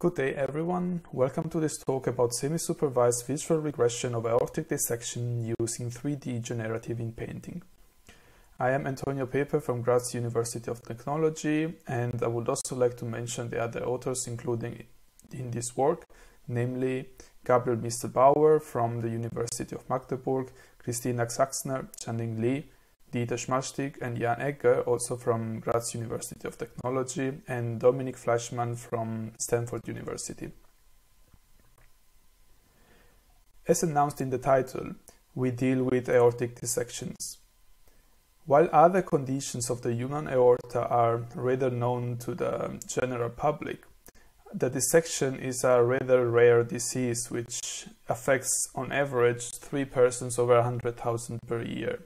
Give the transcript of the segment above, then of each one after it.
Good day everyone, welcome to this talk about semi-supervised visual regression of aortic dissection using 3D generative in painting. I am Antonio Pepe from Graz University of Technology, and I would also like to mention the other authors including in this work, namely Gabriel Mistelbauer from the University of Magdeburg, Christina Xaxner, Channing Li, Dieter Schmalstig and Jan Egger, also from Graz University of Technology, and Dominik Fleischmann from Stanford University. As announced in the title, we deal with aortic dissections. While other conditions of the human aorta are rather known to the general public, the dissection is a rather rare disease which affects on average 3 persons over 100,000 per year.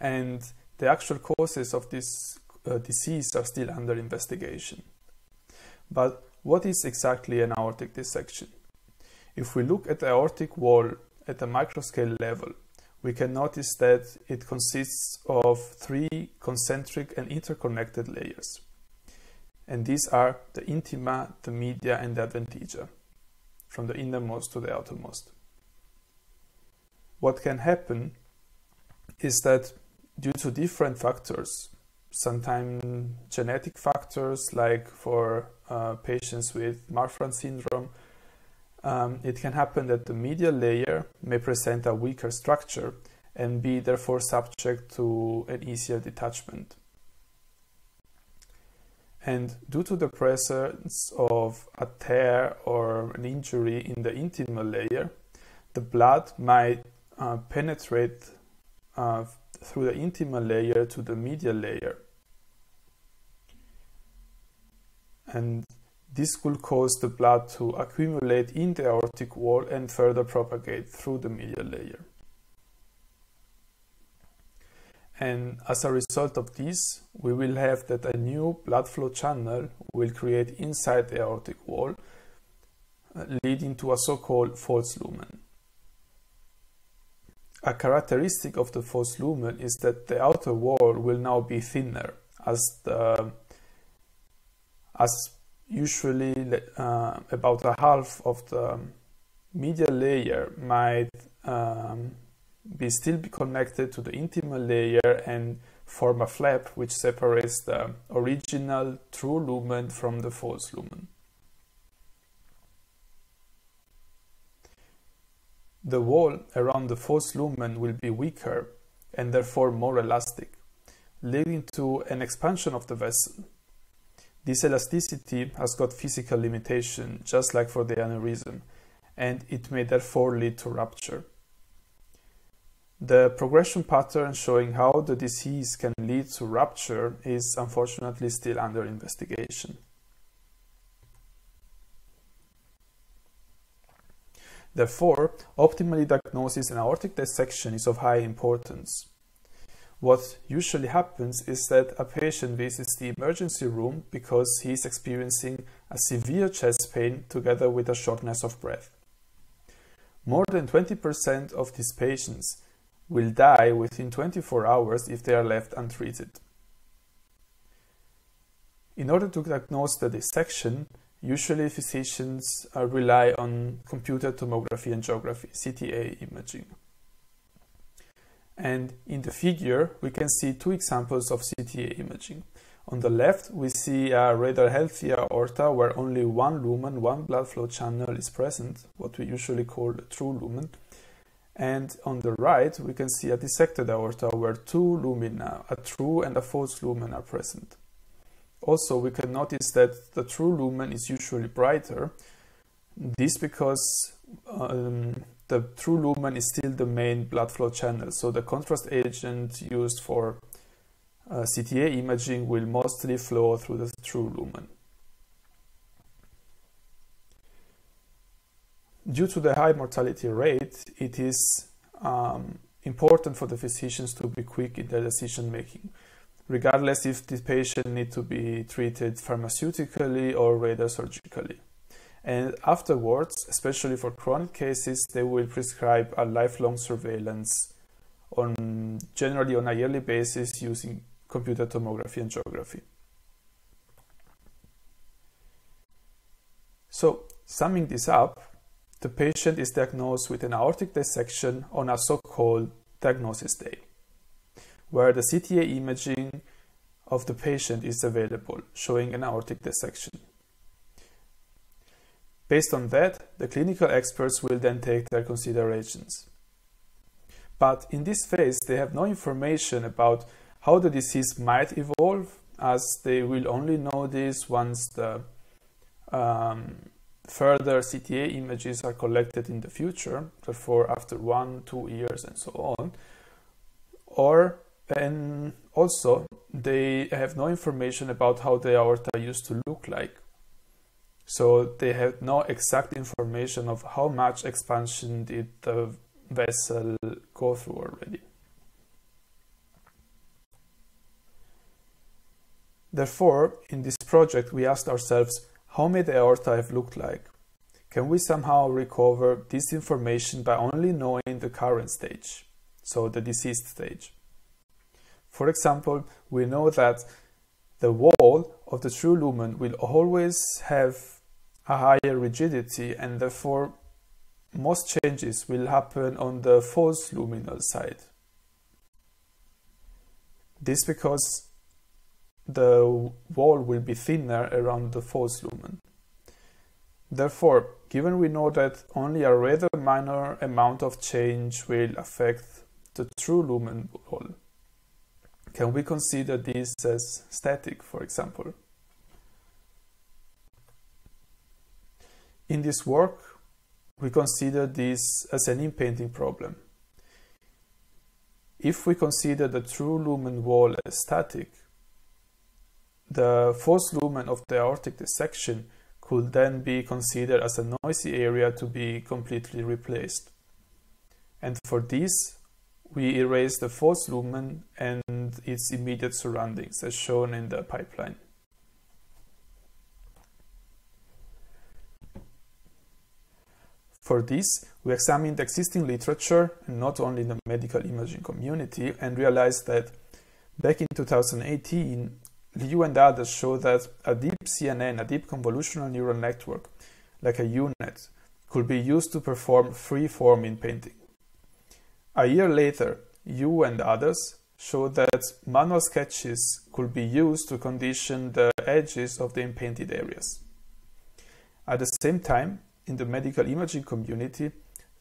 And the actual causes of this disease are still under investigation. But what is exactly an aortic dissection? If we look at the aortic wall at the microscale level, we can notice that it consists of 3 concentric and interconnected layers. And these are the intima, the media, and the adventitia, from the innermost to the outermost. What can happen is that due to different factors, sometimes genetic factors like for patients with Marfan syndrome, it can happen that the medial layer may present a weaker structure and be therefore subject to an easier detachment. And due to the presence of a tear or an injury in the intimal layer, the blood might penetrate through the intimal layer to the medial layer. And this will cause the blood to accumulate in the aortic wall and further propagate through the medial layer. And as a result of this, we will have that a new blood flow channel will create inside the aortic wall, leading to a so-called false lumen. A characteristic of the false lumen is that the outer wall will now be thinner, as usually about a half of the medial layer might still be connected to the intimal layer and form a flap which separates the original true lumen from the false lumen. The wall around the false lumen will be weaker and therefore more elastic, leading to an expansion of the vessel. This elasticity has got physical limitation, just like for the aneurysm, and it may therefore lead to rupture. The progression pattern showing how the disease can lead to rupture is unfortunately still under investigation. Therefore, optimally diagnosing an aortic dissection is of high importance. What usually happens is that a patient visits the emergency room because he is experiencing a severe chest pain together with a shortness of breath. More than 20% of these patients will die within 24 hours if they are left untreated. In order to diagnose the dissection, usually physicians rely on computed tomography angiography, CTA imaging. And in the figure, we can see 2 examples of CTA imaging. On the left, we see a rather healthy aorta where only 1 lumen, 1 blood flow channel is present, what we usually call a true lumen. And on the right, we can see a dissected aorta where 2 lumina, a true and a false lumen, are present. Also, we can notice that the true lumen is usually brighter. This because the true lumen is still the main blood flow channel, so the contrast agent used for CTA imaging will mostly flow through the true lumen. Due to the high mortality rate, it is important for the physicians to be quick in their decision making, regardless if the patient needs to be treated pharmaceutically or rather surgically. And afterwards, especially for chronic cases, they will prescribe a lifelong surveillance generally on a yearly basis using computed tomography angiography. So, summing this up, the patient is diagnosed with an aortic dissection on a so-called diagnosis day, where the CTA imaging of the patient is available, showing an aortic dissection. Based on that, the clinical experts will then take their considerations. But in this phase, they have no information about how the disease might evolve, as they will only know this once the further CTA images are collected in the future, therefore after 1-2 years and so on. And also, they have no information about how the aorta used to look like. So they have no exact information of how much expansion did the vessel go through already. Therefore, in this project, we asked ourselves, how may the aorta have looked like? Can we somehow recover this information by only knowing the current stage, so the diseased stage? For example, we know that the wall of the true lumen will always have a higher rigidity, and therefore most changes will happen on the false luminal side. This because the wall will be thinner around the false lumen. Therefore, given we know that only a rather minor amount of change will affect the true lumen wall, can we consider this as static, for example? In this work, we consider this as an in-painting problem. If we consider the true lumen wall as static, the false lumen of the aortic dissection could then be considered as a noisy area to be completely replaced. And for this, we erase the false lumen and its immediate surroundings, as shown in the pipeline. For this, we examined existing literature, and not only in the medical imaging community, and realized that back in 2018, Liu and others showed that a deep CNN, a deep convolutional neural network, like a UNet, could be used to perform free-form in-painting. A year later, Yu and others showed that manual sketches could be used to condition the edges of the in-painted areas. At the same time, in the medical imaging community,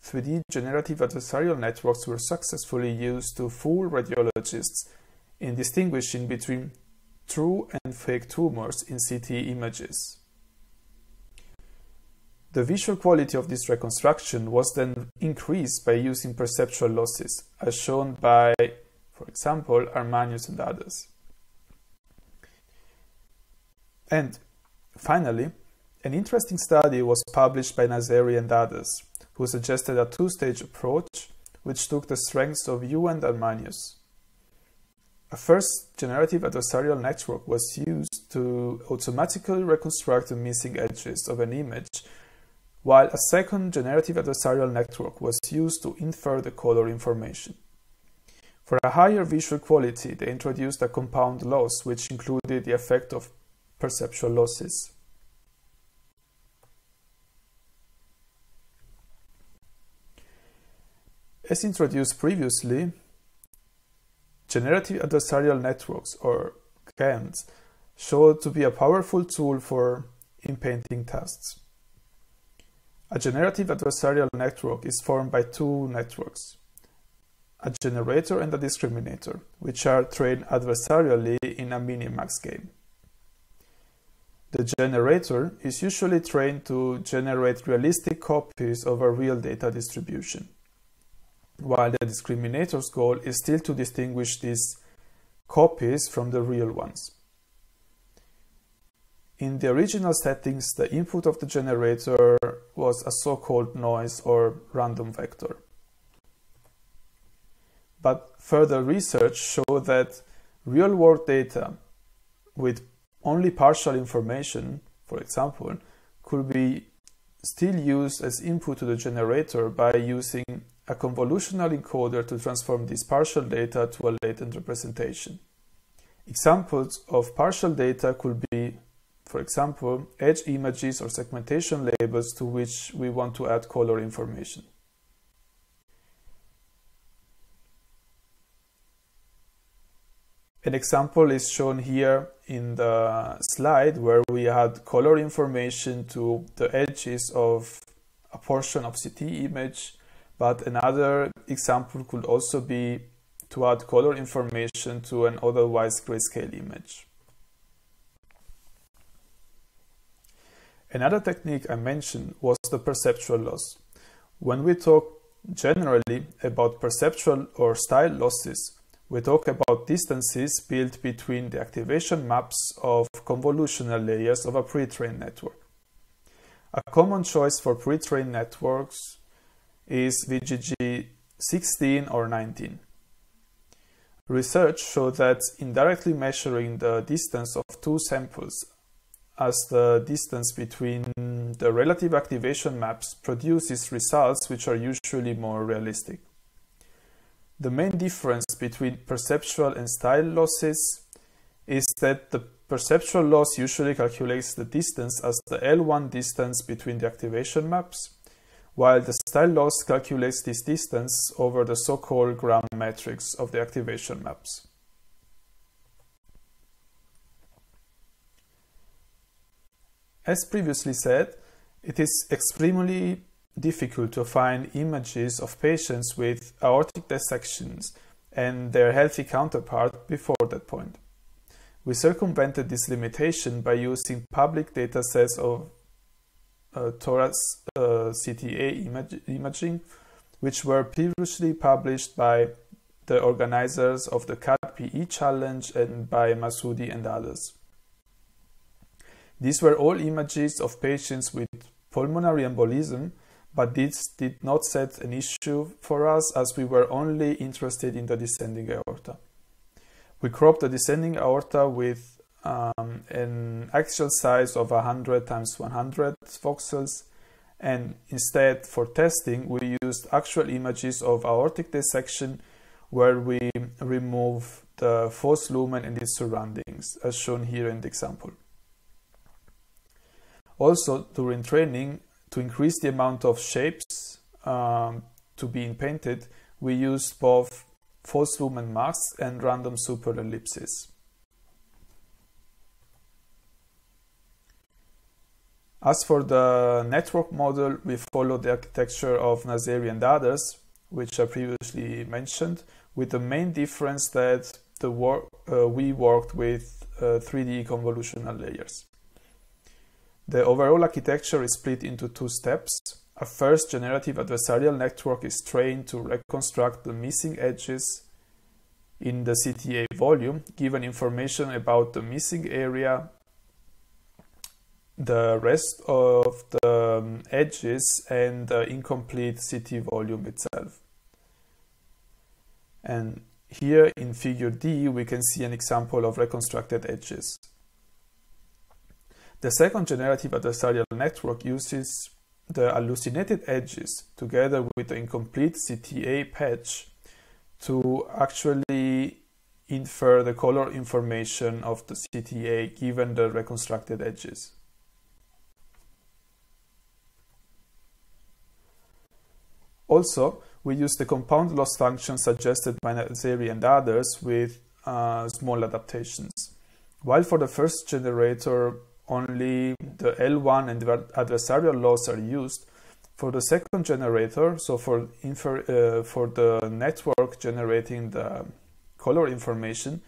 3D generative adversarial networks were successfully used to fool radiologists in distinguishing between true and fake tumors in CT images. The visual quality of this reconstruction was then increased by using perceptual losses, as shown by, for example, Armanius and others. And finally, an interesting study was published by Nazeri and others, who suggested a two-stage approach which took the strengths of Yu and Armanius. A first generative adversarial network was used to automatically reconstruct the missing edges of an image, while a second generative adversarial network was used to infer the color information. For a higher visual quality, they introduced a compound loss, which included the effect of perceptual losses. As introduced previously, generative adversarial networks, or GANs, showed to be a powerful tool for in-painting tasks. A generative adversarial network is formed by two networks, a generator and a discriminator, which are trained adversarially in a minimax game. The generator is usually trained to generate realistic copies of a real data distribution, while the discriminator's goal is still to distinguish these copies from the real ones. In the original settings, the input of the generator was a so-called noise or random vector. But further research showed that real-world data with only partial information, for example, could be still used as input to the generator by using a convolutional encoder to transform this partial data to a latent representation. Examples of partial data could be for example, edge images or segmentation labels to which we want to add color information. An example is shown here in the slide where we add color information to the edges of a portion of CT image, but another example could also be to add color information to an otherwise grayscale image. Another technique I mentioned was the perceptual loss. When we talk generally about perceptual or style losses, we talk about distances built between the activation maps of convolutional layers of a pre-trained network. A common choice for pre-trained networks is VGG 16 or 19. Research showed that indirectly measuring the distance of two samples as the distance between the relative activation maps produces results which are usually more realistic. The main difference between perceptual and style losses is that the perceptual loss usually calculates the distance as the L1 distance between the activation maps, while the style loss calculates this distance over the so-called Gram matrix of the activation maps. As previously said, it is extremely difficult to find images of patients with aortic dissections and their healthy counterpart before that point. We circumvented this limitation by using public datasets of thorax CTA imaging, which were previously published by the organizers of the CAD-PE challenge and by Masudi and others. These were all images of patients with pulmonary embolism, but this did not set an issue for us as we were only interested in the descending aorta. We cropped the descending aorta with an axial size of 100 × 100 voxels, and instead for testing we used actual images of aortic dissection where we remove the false lumen and its surroundings, as shown here in the example. Also, during training, to increase the amount of shapes to be painted, we used both false lumen masks and random super ellipses. As for the network model, we followed the architecture of Nazeri and others, which I previously mentioned, with the main difference that we worked with 3D convolutional layers. The overall architecture is split into two steps. A first generative adversarial network is trained to reconstruct the missing edges in the CTA volume, given information about the missing area, the rest of the edges, and the incomplete CT volume itself. And here in figure D, we can see an example of reconstructed edges. The second generative adversarial network uses the hallucinated edges together with the incomplete CTA patch to actually infer the color information of the CTA given the reconstructed edges. Also, we use the compound loss function suggested by Nazeri and others with small adaptations. While for the first generator only the L1 and the adversarial loss are used, for the second generator, so for the network generating the color information,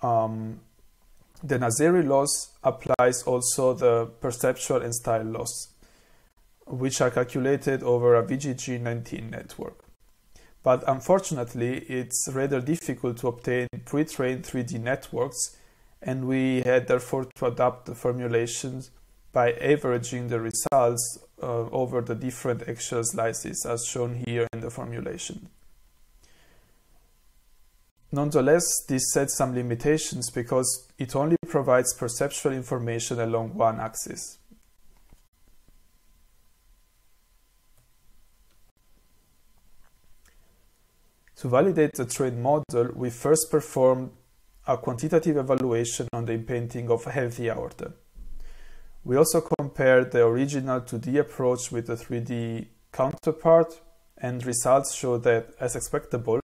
the Nazeri loss applies also the perceptual and style loss, which are calculated over a VGG19 network. But unfortunately, it's rather difficult to obtain pre-trained 3D networks, and we had therefore to adapt the formulations by averaging the results over the different axial slices, as shown here in the formulation. Nonetheless, this sets some limitations because it only provides perceptual information along one axis. To validate the trained model, we first performed a quantitative evaluation on the inpainting of a healthy aorta. We also compared the original 2D approach with the 3D counterpart, and results show that, as expectable,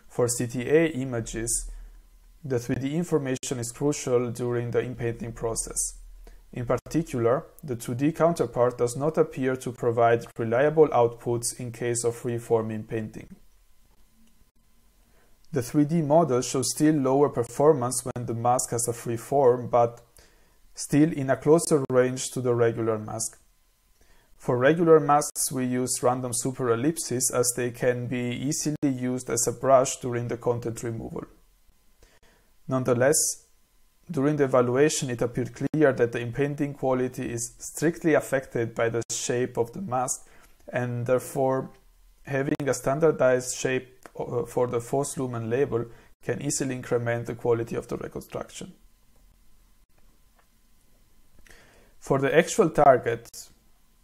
for CTA images, the 3D information is crucial during the inpainting process. In particular, the 2D counterpart does not appear to provide reliable outputs in case of freeform inpainting. The 3D model shows still lower performance when the mask has a free form, but still in a closer range to the regular mask. For regular masks, we use random super ellipses as they can be easily used as a brush during the content removal. Nonetheless, during the evaluation, it appeared clear that the inpainting quality is strictly affected by the shape of the mask, and therefore having a standardized shape for the false lumen label can easily increment the quality of the reconstruction. For the actual target,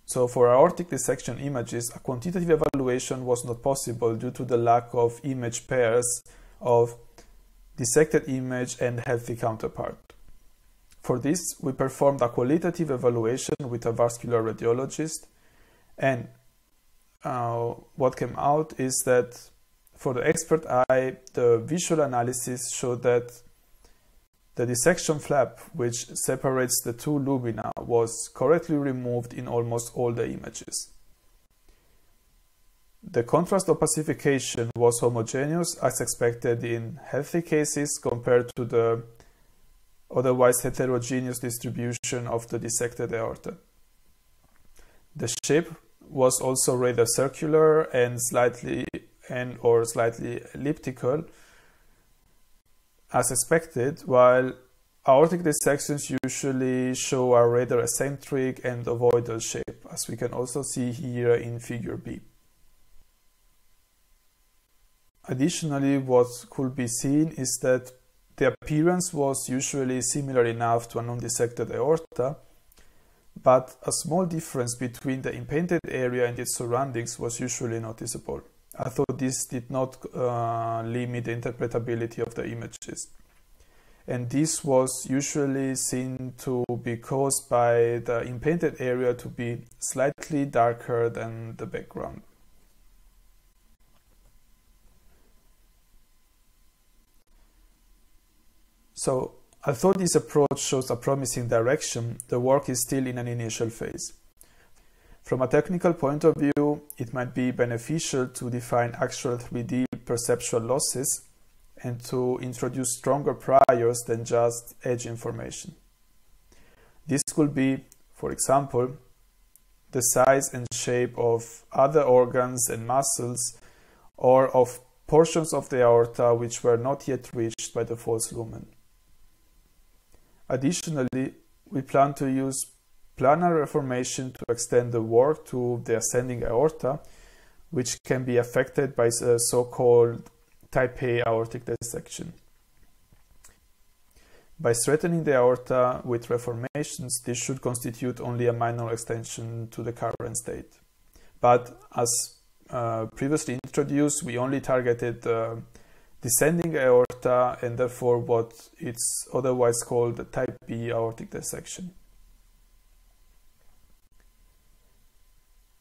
so for aortic dissection images, a quantitative evaluation was not possible due to the lack of image pairs of dissected image and healthy counterpart. For this, we performed a qualitative evaluation with a vascular radiologist, and what came out is that for the expert eye, the visual analysis showed that the dissection flap, which separates the two lumina, was correctly removed in almost all the images. The contrast opacification was homogeneous as expected in healthy cases compared to the otherwise heterogeneous distribution of the dissected aorta. The shape was also rather circular and slightly elliptical as expected, while aortic dissections usually show a rather eccentric and ovoidal shape, as we can also see here in figure B. Additionally, what could be seen is that the appearance was usually similar enough to a non-dissected aorta, but a small difference between the inpainted area and its surroundings was usually noticeable, although this did not limit the interpretability of the images. And this was usually seen to be caused by the inpainted area to be slightly darker than the background. So, although this approach shows a promising direction, the work is still in an initial phase. From a technical point of view, it might be beneficial to define actual 3D perceptual losses and to introduce stronger priors than just edge information. This could be, for example, the size and shape of other organs and muscles, or of portions of the aorta which were not yet reached by the false lumen. Additionally, we plan to use planar reformation to extend the work to the ascending aorta, which can be affected by a so-called type A aortic dissection. By strengthening the aorta with reformations, this should constitute only a minor extension to the current state. But as previously introduced, we only targeted descending aorta, and therefore what it's otherwise called the type B aortic dissection.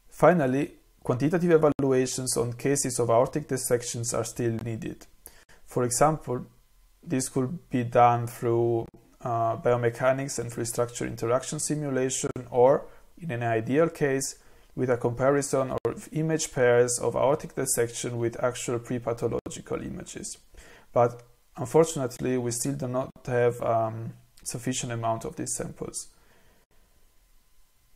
Finally, quantitative evaluations on cases of aortic dissections are still needed. For example, this could be done through biomechanics and free structure interaction simulation, or, in an ideal case, with a comparison of image pairs of aortic dissection with actual pre-pathological images. But unfortunately, we still do not have sufficient amount of these samples.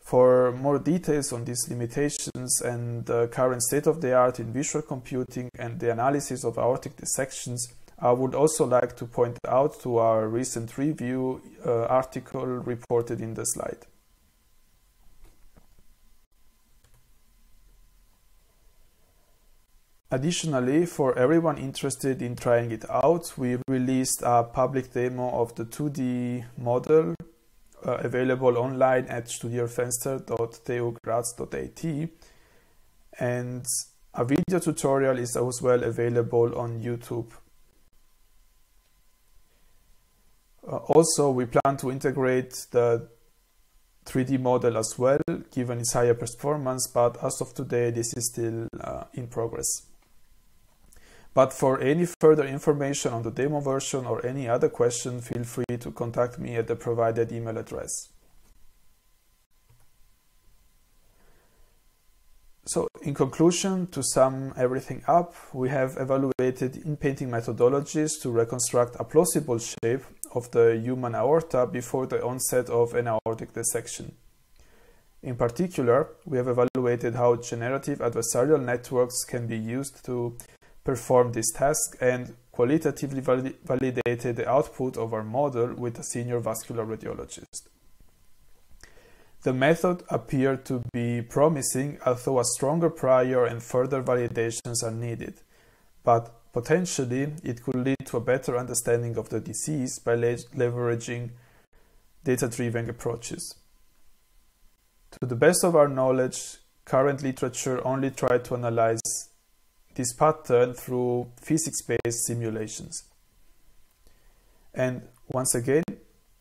For more details on these limitations and the current state of the art in visual computing and the analysis of aortic dissections, I would also like to point out to our recent review article reported in the slide. Additionally, for everyone interested in trying it out, we released a public demo of the 2D model available online at studierfenster.thu-graz.at, and a video tutorial is as well available on YouTube. Also, we plan to integrate the 3D model as well, given its higher performance, but as of today, this is still in progress. But for any further information on the demo version or any other question, feel free to contact me at the provided email address. So in conclusion, to sum everything up, we have evaluated in-painting methodologies to reconstruct a plausible shape of the human aorta before the onset of an aortic dissection. In particular, we have evaluated how generative adversarial networks can be used to perform this task and qualitatively validated the output of our model with a senior vascular radiologist. The method appeared to be promising, although a stronger prior and further validations are needed, but potentially it could lead to a better understanding of the disease by leveraging data-driven approaches. To the best of our knowledge, current literature only tried to analyze this pattern through physics-based simulations. And once again,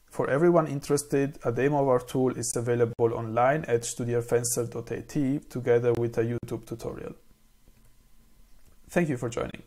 for everyone interested, a demo of our tool is available online at studierfenster.at together with a YouTube tutorial. Thank you for joining.